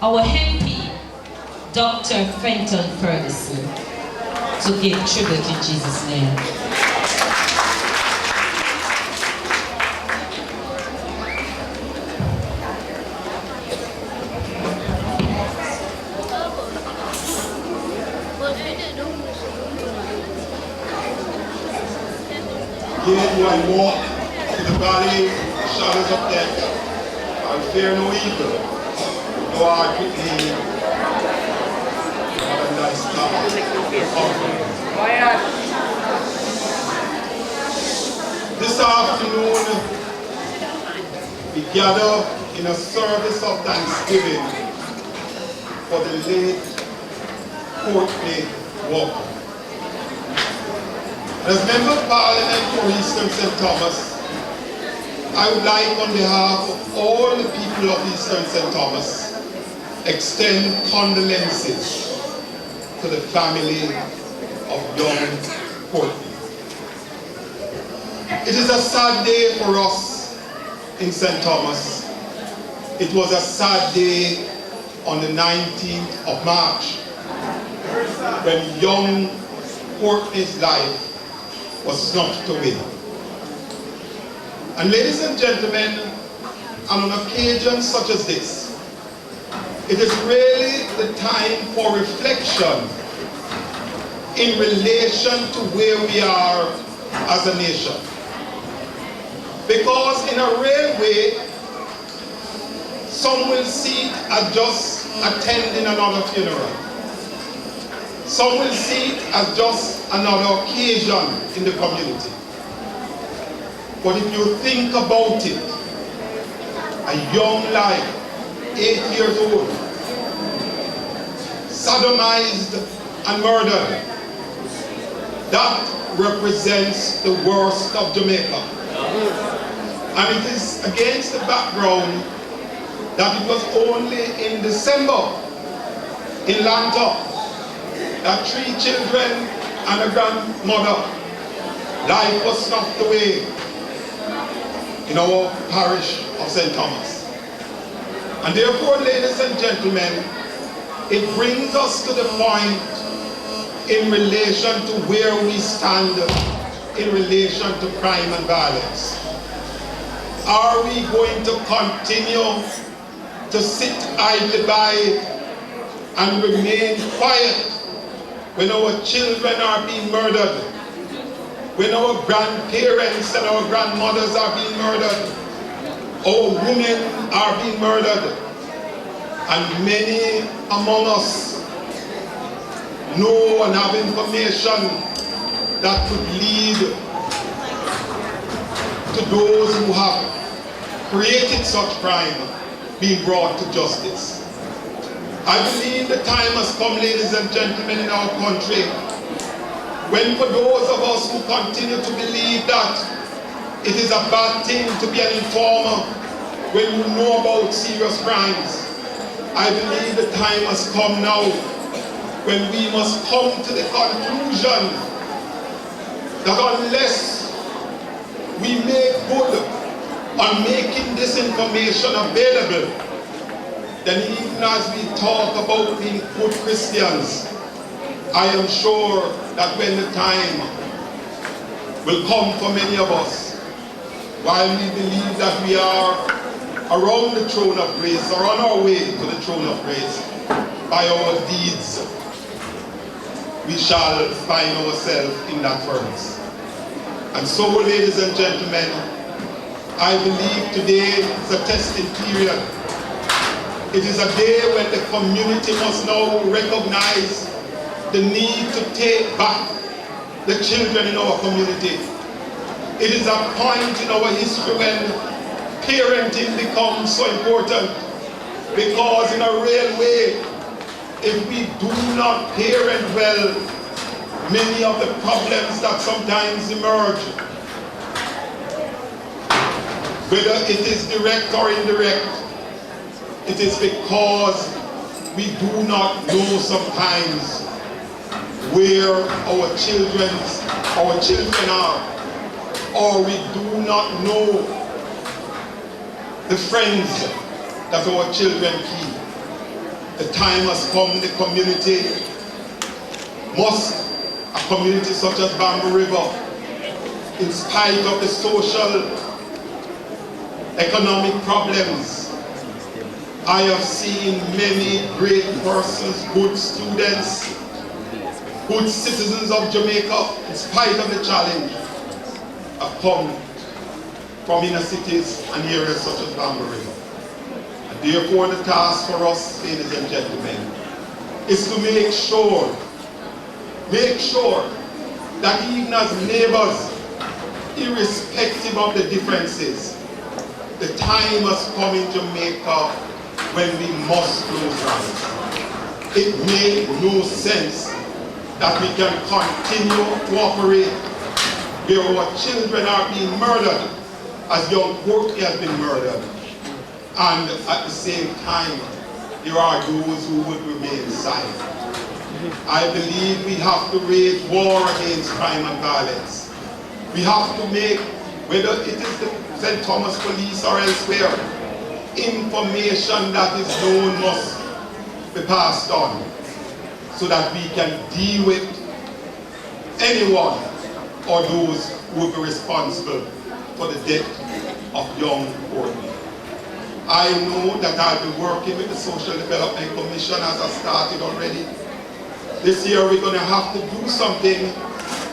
our MP, Dr. Fenton Ferguson, to give tribute in Jesus' name. Yea, do I walk through the valley of shadows of death, I fear no evil, no art with me. What a nice time. This afternoon, we gather in a service of thanksgiving for the late Courtney Walker. As Member of Parliament for Eastern St. Thomas, I would like, on behalf of all the people of Eastern St. Thomas, extend condolences to the family of young Courtney. It is a sad day for us in St. Thomas. It was a sad day on the 19th of March when young Courtney's life was snatched away. And ladies and gentlemen, on an occasion such as this, it is really the time for reflection in relation to where we are as a nation. Because in a real way, some will see it as just attending another funeral. Some will see it as just another occasion in the community. But if you think about it, a young life, 8 years old, sodomized and murdered, that represents the worst of Jamaica. And it is against the background that it was only in December in Lanta that 3 children and a grandmother, life was snuffed away in our parish of St. Thomas. And therefore, ladies and gentlemen, it brings us to the point in relation to where we stand in relation to crime and violence. Are we going to continue to sit idly by and remain quiet when our children are being murdered, when our grandparents and our grandmothers are being murdered, our women are being murdered, and many among us know and have information that could lead to those who have created such crime being brought to justice. I believe the time has come, ladies and gentlemen, in our country, when for those of us who continue to believe that it is a bad thing to be an informer when you know about serious crimes, I believe the time has come now when we must come to the conclusion that unless we make good on making this information available, then even as we talk about being good Christians, I am sure that when the time will come for many of us, while we believe that we are around the throne of grace or on our way to the throne of grace, by our deeds, we shall find ourselves in that furnace. And so, ladies and gentlemen, I believe today is a testing period. It is a day when the community must now recognize the need to take back the children in our community. It is a point in our history when parenting becomes so important, because in a real way, if we do not parent well, many of the problems that sometimes emerge, whether it is direct or indirect, it is because we do not know sometimes where our children are, or we do not know the friends that our children keep. The time has come, the community a community such as Bambo River, in spite of the social, economic problems, I have seen many great persons, good students, good citizens of Jamaica, in spite of the challenge, have come from inner cities and areas such as Bambo River. And therefore the task for us, ladies and gentlemen, is to make sure that even as neighbors, irrespective of the differences, the time has come in Jamaica when we must close ranks. It makes no sense that we can continue to operate where our children are being murdered, as young Courtney has been murdered, and at the same time, there are those who would remain silent. I believe we have to wage war against crime and violence. We have to make, whether it is the St. Thomas Police or elsewhere, information that is known must be passed on so that we can deal with anyone or those who will be responsible for the death of young Courtney. I know that I'll be working with the Social Development Commission, as I started already. This year we're going to have to do something,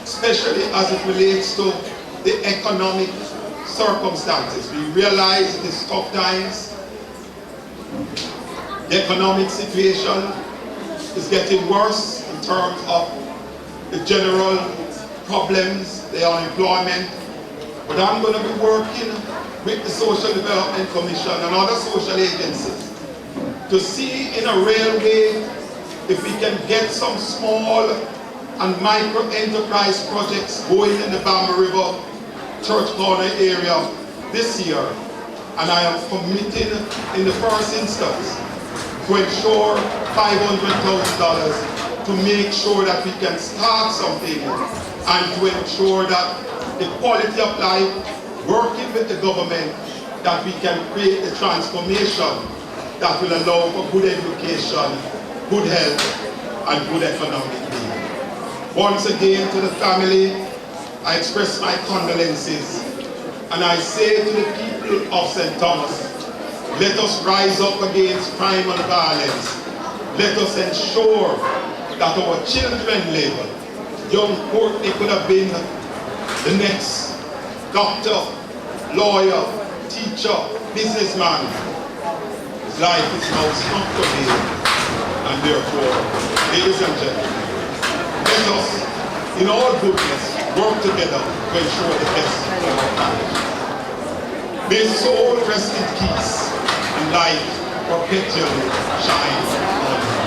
especially as it relates to the economic circumstances. We realize it is tough times. The economic situation is getting worse in terms of the general problems, the unemployment. But I'm going to be working with the Social Development Commission and other social agencies to see in a real way if we can get some small and micro enterprise projects going in the Bambo River Church Corner area this year. And I am committing in the first instance to ensure $500,000 to make sure that we can start something and to ensure that the quality of life, working with the government, that we can create the transformation that will allow for good education, good health, and good economic need. Once again to the family, I express my condolences, and I say to the people of St. Thomas, let us rise up against crime and violence. Let us ensure that our children live. Young Courtney could have been the next doctor, lawyer, teacher, businessman. His life is now snuffed away, and therefore, ladies and gentlemen, let us, in all goodness, work together to ensure the best of our family. May soul rest in peace, and light perpetually shine on him.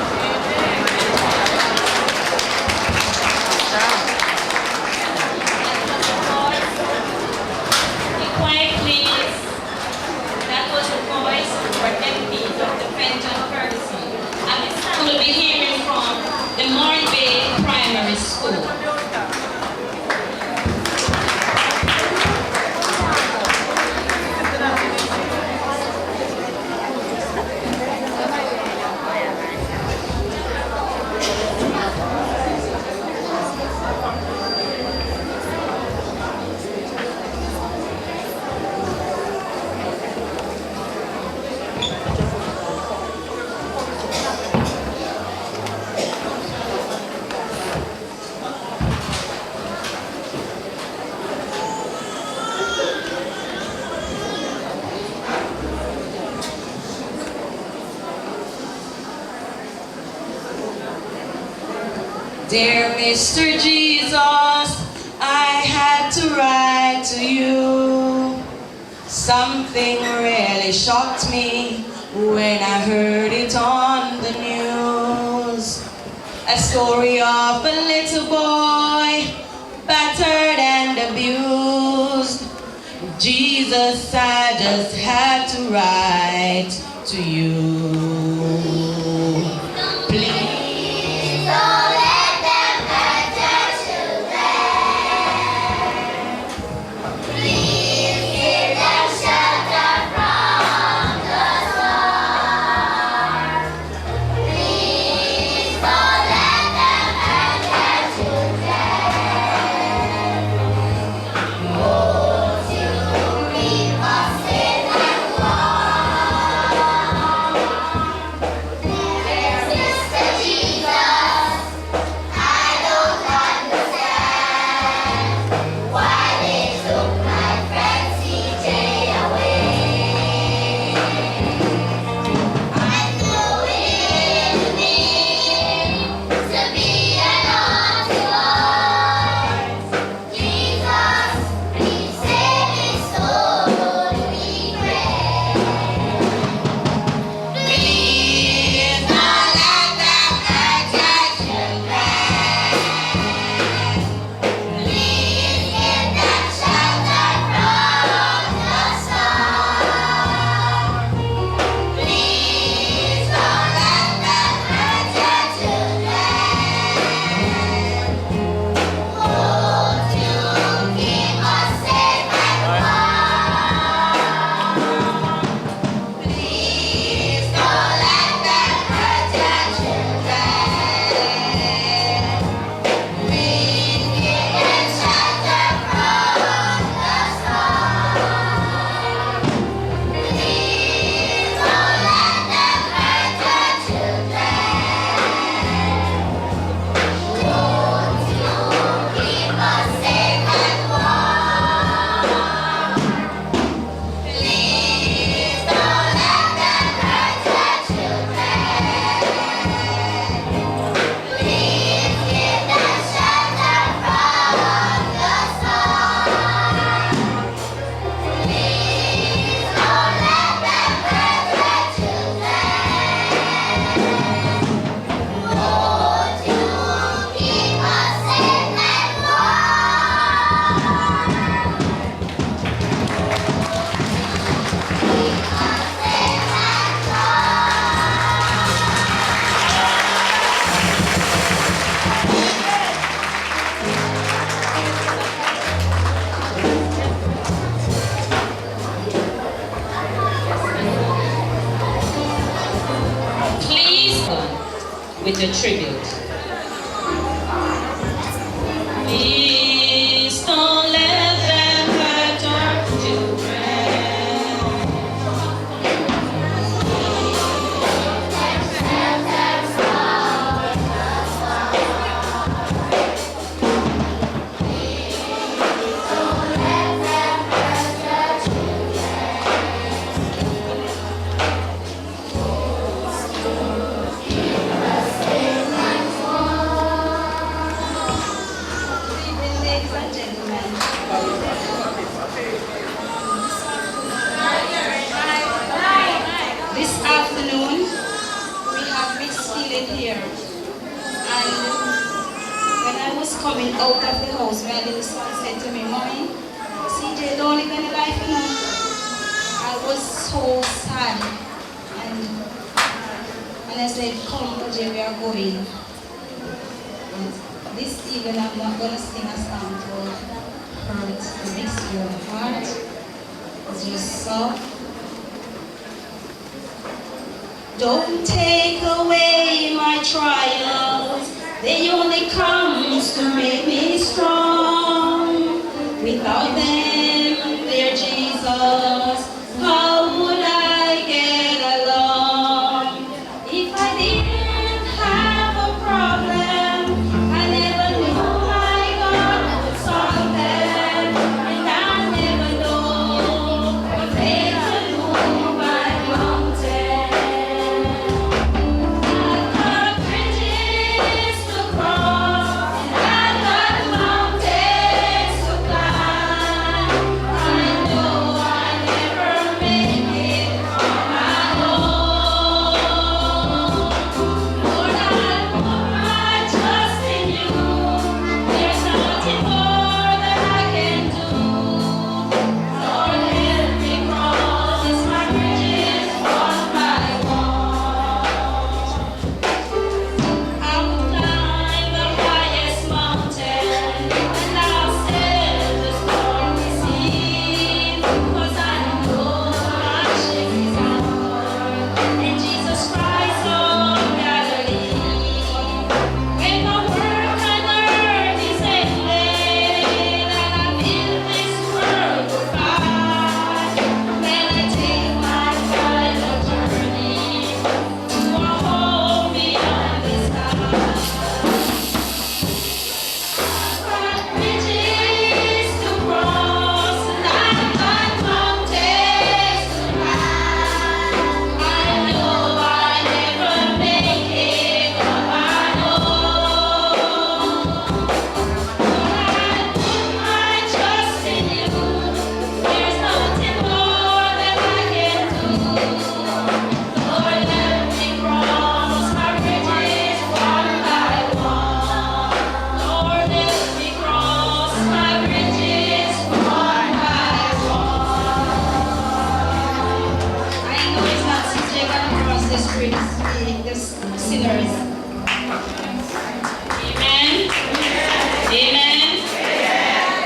For MPs of the Fenton Ferguson. At this time we'll be hearing from the Morn Bay Primary School. Dear Mr. Jesus, I had to write to you. Something really shocked me when I heard it on the news. A story of a little boy, battered and abused. Jesus, I just had to write to you. Please. your tribute. Please don't let them hurt our children. Ladies and gentlemen, this afternoon we have Miss Healing here, and when I was coming out of the house, my little son said to me, "Mommy, CJ don't live any life, you know." I was so sad, and I said, "Come, OJ, we are going." This evening I'm not going to sing a song to hurt the mystery of the heart. It's just soft. Don't take away my trials. They only comes to make me strong. Without them, dear Jesus, how would I get along? If I didn't have a problem, I never knew my God would solve them, and I never know what they could move my mountain. I've got bridges to cross, and I've got mountains to climb. I know I never make it on my own. Lord, I put my trust in you. There's nothing more that I can do. Lord, help me cross my bridges one by one. I will climb the highest mountain, and I'll sail the stormy seas, 'cause I know my ship is on board, and Jesus Christ on Galilee. When my work on earth is ended, and I feel this world goodbye, then I take my final journey to a home beyond the sky. I've got bridges to cross, and I've got mountains to climb. I know I never make it on my own. Lord, I put my trust in you. There's nothing more that I can do. Lord, let me cross my bridges one by one. Lord, let me cross my bridges one by one. I know it's not CJ gonna cross the streets, the sinners.